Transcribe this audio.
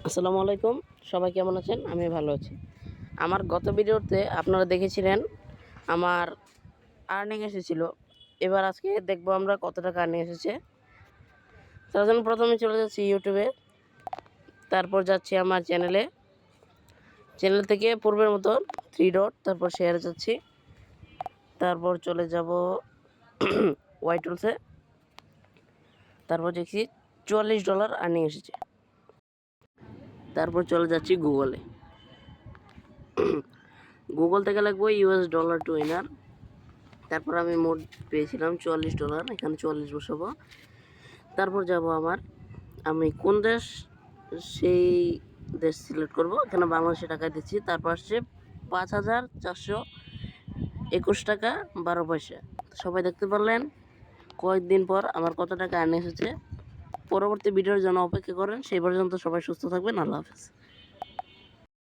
আসসালামু আলাইকুম। সবাই কেমন আছেন? আমি ভালো আছি। আমার গত ভিডিওতে আপনারা দেখেছিলেন আমার আর্নিং এসেছিল। এবার আজকে দেখব আমরা কত টাকা আর্নিং এসেছে। তার জন্য প্রথমে চলে যাচ্ছি ইউটিউবে, তারপর যাচ্ছি আমার চ্যানেলে। চ্যানেল থেকে পূর্বের মতো 3 ডট, তারপর শেয়ারে যাচ্ছি, তারপর চলে যাব ওয়াই টুলসে, তারপর দেখছি $44 আর্নিং এসেছে। তারপর চলে যাচ্ছি গুগলে। গুগল থেকে লাগবো $US টু উইনার। তারপর আমি মোট পেয়েছিলাম $44, এখানে 44 বসাবো। তারপর যাব আমি কোন দেশ, সেই দেশ সিলেক্ট করব। এখানে বাংলাদেশি টাকায় দিচ্ছি। তারপর আসছে 5,421 টাকা 12 পয়সা। সবাই দেখতে পারলেন কয়েকদিন পর আমার কত টাকা আর্নিং এসেছে। পরবর্তী ভিডিওর জন্য অপেক্ষা করেন। সেই পর্যন্ত সবাই সুস্থ থাকবেন। আল্লাহ হাফেজ।